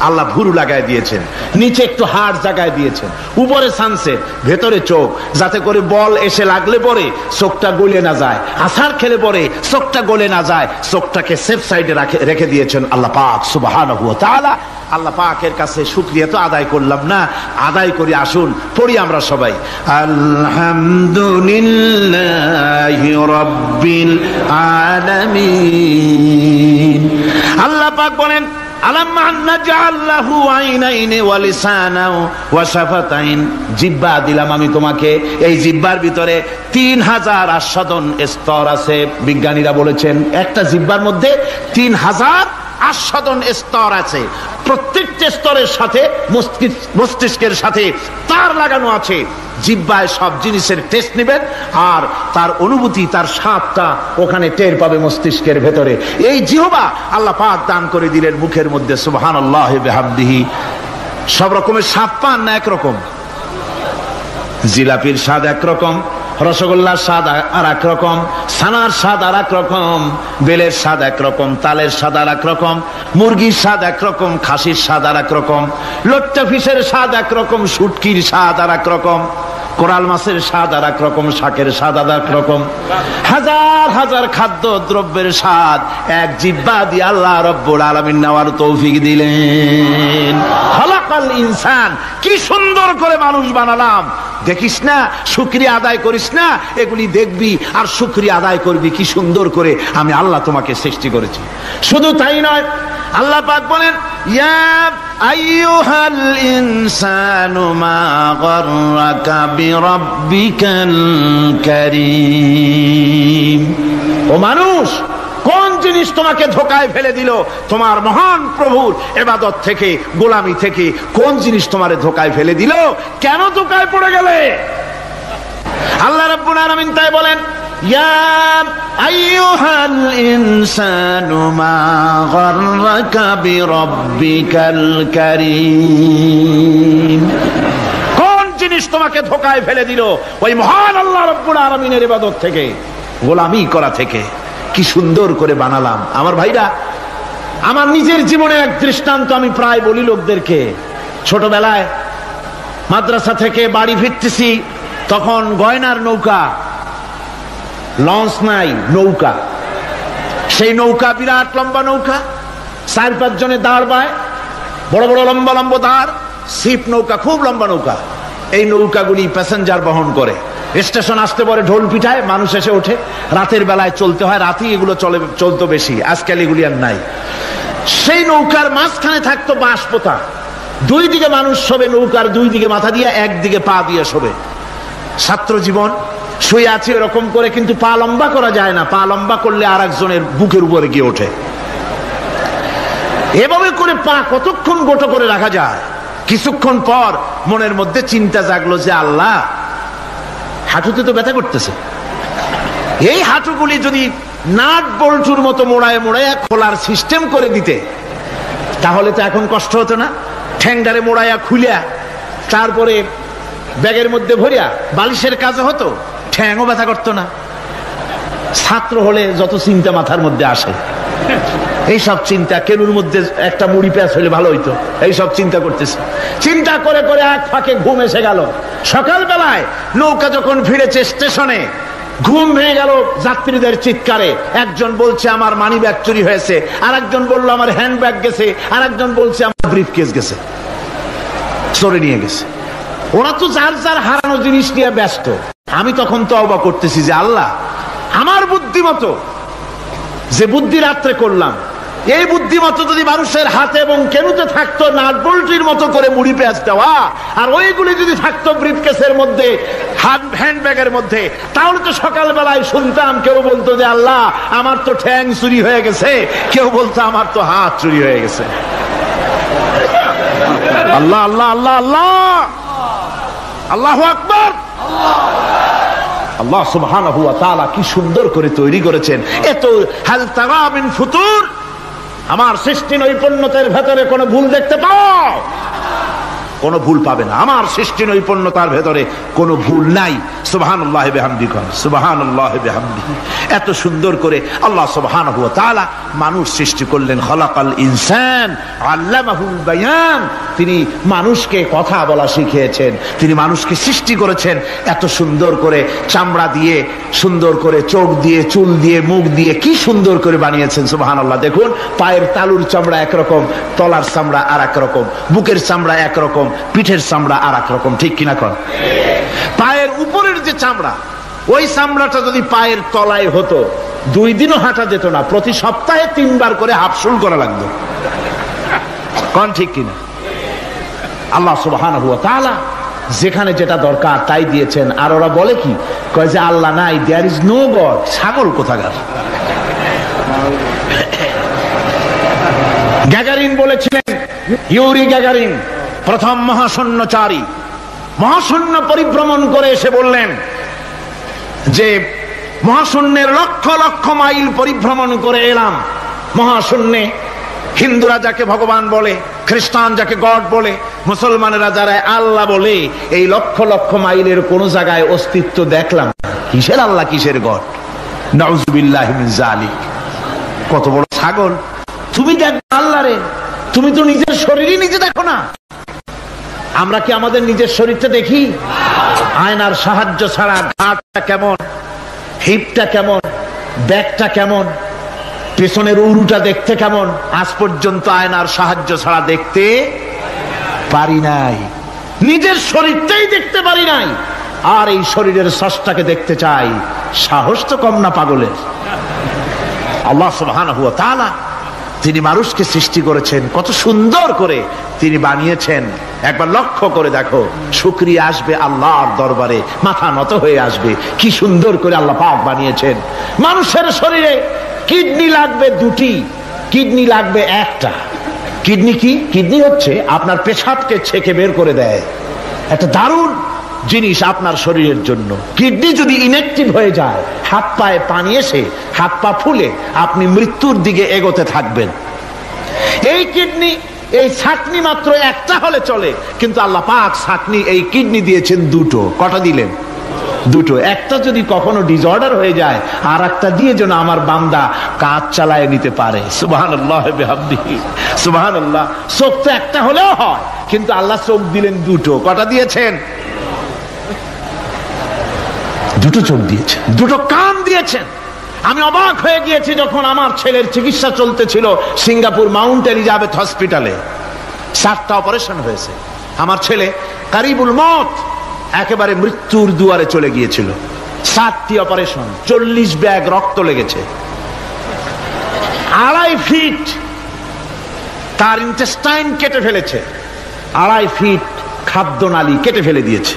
Speaker 1: আল্লাহ ভুরু লাগায় দিয়েছেন, নিচে একটু হাড় জায়গায় দিয়েছেন, উপরে সানসেট, ভেতরে চোখ, যাতে করে বল এসে লাগলে পরে চোখটা গলে না যায়, আছাড় খেলে পরে চোখটা গলে না যায়, চোখটাকে সেফ সাইডে রেখে দিয়েছেন আল্লাহ পাক সুবহানাহু ওয়া তাআলা। আল্লাহ পাকের কাছে শুকরিয়া তো আদায় করলাম না, আদায় করি। আসুন পড়ি আমরা সবাই, আলহামদুলিল্লাহি রাব্বিল আলামিন। আল্লাহ পাক বলেন, জিহ্বা দিলাম আমি তোমাকে, এই জিহ্বার ভিতরে 3000 আস্বাদন স্তর আছে। বিজ্ঞানীরা বলেছেন একটা জিহ্বার মধ্যে 3000 আস্বাদন স্তর আছে। প্রত্যেকটা স্তরের সাথে মস্তিষ্কের সাথে তার লাগানো আছে। জিহ্বায় সব জিনিসের টেস্ট নেবেন আর তার অনুভূতি, তার স্বাদটা ওখানে টের পাবে মস্তিষ্কের ভেতরে। এই জিহ্বা আল্লাহ পাক দান করে দিলেন মুখের মধ্যে। সুবহানাল্লাহি বিহামদিহি। সব রকমের স্বাদ পান না একরকম? জিলাপির স্বাদ একরকম, রসগোল্লার স্বাদ আর এক রকম, ছানার স্বাদ আর এক রকম, বেলের স্বাদ একরকম, তালের স্বাদ আর এক রকম, মুরগির স্বাদ একরকম, খাসির স্বাদ আর এক রকম, লট্টা ফিশের স্বাদ একরকম, শুটকির স্বাদ আর এক রকম, কোরাল মাছের স্বাদ আর এক রকম, শাকের স্বাদ আর এক রকম। হাজার হাজার খাদ্য দ্রব্যের স্বাদ এক জিহ্বা দিয়ে আল্লাহ রব্বুল আলামিন নেওয়ার তৌফিক দিলেন। খালাকাল ইনসান, কি সুন্দর করে মানুষ বানালাম। দেখিস না, শুকরিয়া আদায় করিস না, এগুলি দেখবি আর শুকরিয়া আদায় করবি কি সুন্দর করে আমি আল্লাহ তোমাকে সৃষ্টি করেছি। শুধু তাই নয়, আল্লাহ পাক বলেন, ইয়া আইয়ুহাল ইনসানু মা গাররাকা বিরাব্বিকাল কারীম। ও মানুষ, কোন জিনিস তোমাকে ধোকায় ফেলে দিল তোমার মহান প্রভুর ইবাদত থেকে, গোলামি থেকে? কোন জিনিস তোমারে ধোকায় ফেলে দিল? কেন ধোকায় পড়ে গেলে? আল্লাহ রাব্বুল আলামিন তাই বলেন, ইয়া আইয়ুহাল ইনসানু মা গাররাকা বিরাব্বিকাল কারীম। কোন জিনিস তোমাকে ধোকায় ফেলে দিল ওই মহান আল্লাহ রাব্বুল আলামিনের ইবাদত থেকে, গোলামি করা থেকে? কি সুন্দর করে বানালাম। আমার ভাইরা, আমার নিজের জীবনে এক দৃষ্টান্ত আমি প্রায় বলি লোকদেরকে। ছোটবেলায় মাদ্রাসা থেকে বাড়ি ফিরতেছি, তখন গয়নার নৌকা, লঞ্চ নাই, নৌকা। সেই নৌকা বিরাট লম্বা নৌকা, 4-5 জনে দাঁড় বায়, বড় বড় লম্বা লম্বা দাঁড়, ছিপ নৌকা, খুব লম্বা নৌকা। এই নৌকাগুলি প্যাসেঞ্জার বহন করে। স্টেশন আসতে পরে ঢোল পিঠায়, মানুষ এসে ওঠে। রাতের বেলায় চলতে হয়, রাতেই এগুলো চলতো বেশি, আজকাল এগুলি আর নাই। সেই নৌকার মাঝখানে থাকতো বাঁশ পোতা, 2 দিকে মানুষ শোবে, নৌকার 2 দিকে মাথা দিয়ে, 1 দিকে পা দিয়ে শোবে। ছাত্র জীবন, শুয়ে আছে এরকম করে, কিন্তু পা লম্বা করা যায় না, পা লম্বা করলে আর একজনের বুকের উপরে গিয়ে ওঠে। এভাবে করে পা কতক্ষণ গোটো করে রাখা যায়? কিছুক্ষণ পর মনের মধ্যে চিন্তা জাগলো যে আল্লাহ, হাঁটুতে তো ব্যথা করতেছে, এই হাঁটুগুলি যদি নাট বল্টুর মতো মোড়ায় মোড়ায় খোলার সিস্টেম করে দিতে, তাহলে তো এখন কষ্ট হতো না। ঠ্যাংডারে মোড়াইয়া খুলিয়া তারপরে ব্যাগের মধ্যে ভরিয়া বালিশের কাজে হতো, ঠ্যাংও ব্যথা করতো না। ছাত্র হলে যত চিন্তা মাথার মধ্যে আসে, এইসব চিন্তা, কেনুর মধ্যে একটা মুড়ি পেঁয়াজ হলে ভালো হইতো, এইসব চিন্তা করতেছে। চিন্তা করে করে এক ফাঁকে ঘুম এসে গেল। সকালবেলায় নৌকা যখন ফিরেছে স্টেশনে, ঘুম ভেঙে গেল যাত্রীদের চিৎকারে। একজন বলছে আমার মানি ব্যাগ চুরি হয়েছে, আর একজন বললো আমার হ্যান্ড ব্যাগ গেছে, আর একজন বলছে আমার ব্রিফকেস গেছে, চোরে নিয়ে গেছে। ওরা তো যার যার হারানো জিনিস নিয়ে ব্যস্ত। আমি তখন তওবা করতেছি যে আল্লাহ, আমার বুদ্ধিমতো যে বুদ্ধি রাত্রে করলাম, এই বুদ্ধিমতো যদি মানুষের হাতে এবং কেনুতে থাকতো নাট বল্টির মতো করে মুড়ি পেঁয়াজ দেওয়া, আর ওইগুলি যদি থাকতো ব্রিফকেসের মধ্যে, হ্যান্ডব্যাগের মধ্যে, তাহলে তো সকালবেলায় শুনতাম কেউ বলতো যে আল্লাহ আমার তো ঠ্যাং চুরি হয়ে গেছে, কেউ বলতো আমার তো হাত চুরি হয়ে গেছে। আল্লাহ আল্লাহ আল্লাহ আল্লাহ, আল্লাহু আকবার। আল্লাহ সুবহানাহু ওয়া তাআলা কি সুন্দর করে তৈরি করেছেন। এত হাল তারা মিন ফুতুর, আমার সৃষ্টি নৈপুণ্যতার ভেতরে কোনো ভুল দেখতে পাও? কোনো ভুল পাবে না। আমার সৃষ্টি নৈপুণ্যতার ভেতরে কোনো ভুল নাই। সুবহানাল্লাহি বিহামদিহি, সুবহানাল্লাহি বিহামদিহি। এত সুন্দর করে আল্লাহ সুবহানাহু ওয়া তাআলা মানুষ সৃষ্টি করলেন। খলাকাল ইনসান আল্লামাহুল বায়ান, তিনি মানুষকে কথা বলা শিখিয়েছেন, তিনি মানুষকে সৃষ্টি করেছেন এত সুন্দর করে, চামড়া দিয়ে, সুন্দর করে চোখ দিয়ে, চুল দিয়ে, মুখ দিয়ে, কি সুন্দর করে বানিয়েছেন। সুবহানাল্লাহ। দেখুন, পায়ের তালুর চামড়া একরকম, তলার চামড়া আর এক রকম, বুকের চামড়া একরকম, পিঠের চামড়া আর এক রকম, ঠিক কিনা কর? পায়ের উপরের যে চামড়া, ওই চামড়াটা যদি পায়ের তলায় হতো, 2 দিনও হাঁটা যেত না, প্রতি সপ্তাহে 3 বার করে হাফসুল করা লাগতো, কোন ঠিক কিনা? আল্লাহ সুবহানাহু ওয়া তাআলা যেখানে যেটা দরকার তাই দিয়েছেন। আর ওরা বলে কি, কয় যে আল্লাহ নাই, দেয়ার ইজ নো গড। ছাগল কোথাকার। গ্যাগারিন বলেছিলেন, ইউরি গ্যাগারিন প্রথম মহাশূন্যচারী, মহাশূন্য পরিভ্রমণ করে এসে বললেন যে মহাশূন্যের লক্ষ লক্ষ মাইল পরিভ্রমণ করে এলাম। মহাশূন্যে হিন্দুরা যাকে ভগবান বলে, খ্রিস্টান যাকে গড বলে, মুসলমানেরা যারা আল্লাহ বলে, এই লক্ষ লক্ষ মাইলের কোন জায়গায় অস্তিত্ব দেখলাম। কিসের আল্লাহ, কিসের গড? নাউযুবিল্লাহি মিন যালিক। কত বড় ছাগল! তুমি দেখো আল্লাহ রে, তুমি তো নিজের শরীরই নিজে দেখো না। আমরা কি আমাদের নিজের শরীরটা দেখি? আয়নার সাহায্য ছাড়া ঘাটটা কেমন, হিপটা কেমন, ব্যাকটা কেমন, পেছনের উরুটা দেখতে কেমন, আজ পর্যন্ত আয়নার সাহায্য ছাড়া দেখতে পারি নাই। নিজের শরীরটাই দেখতে পারি নাই, আর এই শরীরের স্রষ্টাকে দেখতে চাই। সাহস তো কম না পাগলের। আল্লাহ সুবহানাহু ওয়া তাআলা তিনি মানুষকে সৃষ্টি করেছেন, কত সুন্দর করে তিনি বানিয়েছেন। একবার লক্ষ্য করে দেখো, শুকরিয়া আসবে আল্লাহর দরবারে, মাথা নত হয়ে আসবে। কি সুন্দর করে আল্লাহ পাক বানিয়েছেন। মানুষের শরীরে কিডনি লাগবে 2টি, কিডনি লাগবে 1টা। কিডনি কি? কিডনি হচ্ছে আপনার পেশাবকে ছেঁকে বের করে দেয়, একটা দারুণ জিনিস আপনার শরীরের জন্য। কিডনি যদি ইনঅ্যাক্টিভ হয়ে যায়, হাত পায়ে পানি এসে হাত পা ফুলে আপনি মৃত্যুর দিকে এগোতে থাকবেন। এই কিডনি, এই ছাকনি মাত্র 1টা হলে চলে, কিন্তু আল্লাহ পাক ছাকনি, এই কিডনি দিয়েছেন 2টো। কটা দিলেন? 2টো। একটা যদি কখনো ডিসঅর্ডার হয়ে যায়, আর একটা দিয়ে যেন আমার বান্দা কাজ চালায় নিতে পারে। সুবহানাল্লাহ বিহামদিহি, সুবহানাল্লাহ। চোখ তো একটা হলেও হয়, কিন্তু আল্লাহ চোখ দিলেন 2টো। কটা দিয়েছেন? 2টো চোখ দিয়েছেন, 2টো কান দিয়েছেন। আমি অবাক হয়ে গিয়েছি যখন আমার ছেলের চিকিৎসা চলতেছিল সিঙ্গাপুর মাউন্ট এলিজাবেথ হসপিটালে। 7টা অপারেশন হয়েছে। আমার ছেলে কারিবুল মত, একেবারে মৃত্যুর দুয়ারে চলে গিয়েছিল। 7টি অপারেশন, 40 ব্যাগ রক্ত লেগেছে। 2.5 ফিট তার ইন্টেস্টাইন কেটে ফেলেছে, 2.5 ফিট খাদ্য নালী কেটে ফেলে দিয়েছে।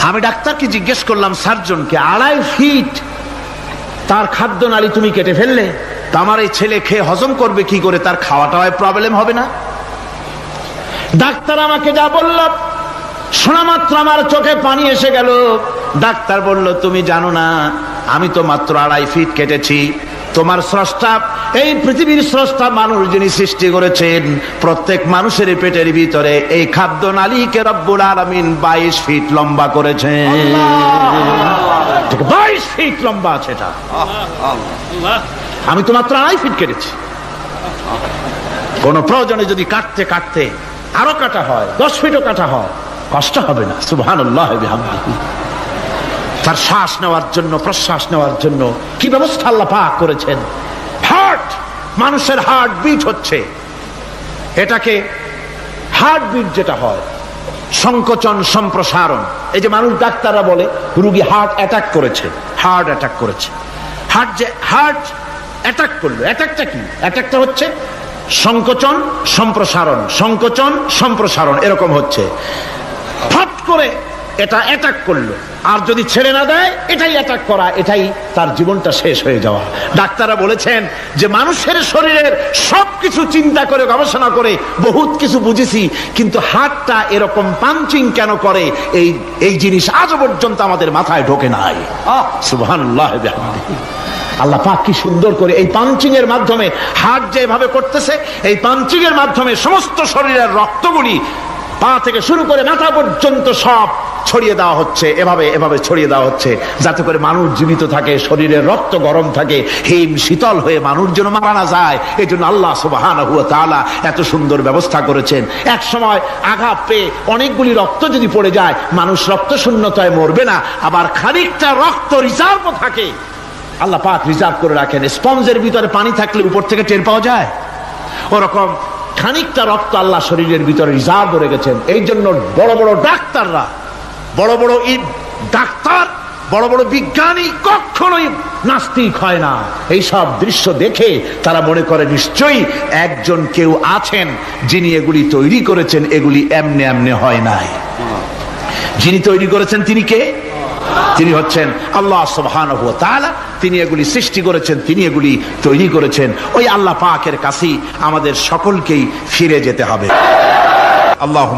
Speaker 1: আমি ডাক্তারকে জিজ্ঞেস করলাম, সার্জনকে, 2.5 ফিট তার খাদ্য নালী তুমি কেটে ফেললে, তা আমার এই ছেলে খেয়ে হজম করবে কি করে? তার খাওয়াটায় প্রবলেম হবে না? ডাক্তার আমাকে যা বলল, শোনা মাত্র আমার চোখে পানি এসে গেল। ডাক্তার বলল, তুমি জানো না, আমি তো মাত্র 2.5 ফিট কেটেছি। তোমার স্রষ্টা, এই পৃথিবীর স্রষ্টা মানুষ যিনি সৃষ্টি করেছেন, প্রত্যেক মানুষের পেটের ভিতরে এই খাদ্য নালীকে রব্বুল আলামিন 22 ফিট লম্বা করেছেন। 22 ফিট লম্বা আছে এটা। আমি তো মাত্র 2.5 ফিট কেটেছি। কোন প্রয়োজনে যদি কাটতে কাটতে আরো কাটা হয়, 10 ফিটও কাটা হয়, কষ্ট হবে না। সুবহানাল্লাহ বিহামদিহি। তার শ্বাস নেওয়ার জন্য, প্রশ্বাস নেওয়ার জন্য কি ব্যবস্থা আল্লাহ পাক করেছেন। হার্ট, মানুষের হার্ট বিট হচ্ছে, এটাকে হার্ট বিট যেটা হয়, সংকোচন সম্প্রসারণ। এই যে মানুষ, ডাক্তাররা বলে রোগী হার্ট অ্যাটাক করেছে, হার্ট অ্যাটাক করেছে। হার্ট অ্যাটাক করলো, অ্যাটাকটা কি? অ্যাটাকটা হচ্ছে সংকোচন সম্প্রসারণ, সংকোচন সম্প্রসারণ, এরকম হচ্ছে। ফট করে এটা অ্যাটাক করলো, আর যদি ছেড়ে না দেয় এটাই অ্যাটাক করা, এটাই তার জীবনটা শেষ হয়ে যাওয়া। ডাক্তাররা বলেছেন যে মানুষের শরীরের সবকিছু চিন্তা করে গবেষণা করে বহুত কিছু বুঝেছি, কিন্তু হার্টটা এরকম পাঞ্চিং কেন করে এই জিনিস আজ পর্যন্ত আমাদের মাথায় ঢোকে নাই। সুবহানাল্লাহ বিহামদিহি। আল্লাহ পাক কি সুন্দর করে এই পাঞ্চিং এর মাধ্যমে, হার্ট যেভাবে করতেছে, এই পাঞ্চিং এর মাধ্যমে সমস্ত শরীরের রক্তগুলি পা থেকে শুরু করে মাথা পর্যন্ত সব ছড়িয়ে দেওয়া হচ্ছে, এভাবে ছড়িয়ে দেওয়া হচ্ছে, যাতে করে মানুষ জীবিত থাকে, শরীরের রক্ত গরম থাকে, হিম শীতল হয়ে মানুষ যেন মারা না যায়। এই জন্য আল্লাহ সুবহানাহু ওয়া তাআলা এত সুন্দর ব্যবস্থা করেছেন। এক সময় আঘাত পেয়ে অনেকগুলি রক্ত যদি পড়ে যায়, মানুষ রক্ত শূন্যতায় মরবে না, আবার খানিকটা রক্ত রিজার্ভও থাকে, আল্লাহ পাক রিজার্ভ করে রাখেন। স্পঞ্জের ভিতরে পানি থাকলে উপর থেকে টের পাওয়া যায়, ওরকম খানিকটা রক্ত আল্লাহ শরীরের ভিতরে রিজার্ভ রেখেছেন। এই জন্য বড় বড় ডাক্তাররা, বড় বড় বিজ্ঞানী কখনোই নাস্তিক হয় না। এই সব দৃশ্য দেখে তারা মনে করে নিশ্চয়ই একজন কেউ আছেন যিনি এগুলি তৈরি করেছেন, এগুলি এমনে এমনে হয় নাই। যিনি তৈরি করেছেন তিনি কে? তিনি হচ্ছেন আল্লাহ সুবহানাহু ওয়া তাআলা। তিনি এগুলি সৃষ্টি করেছেন, তিনি এগুলি তৈরি করেছেন। ওই আল্লাহ পাকের কাছেই আমাদের সকলকেই ফিরে যেতে হবে। আল্লাহ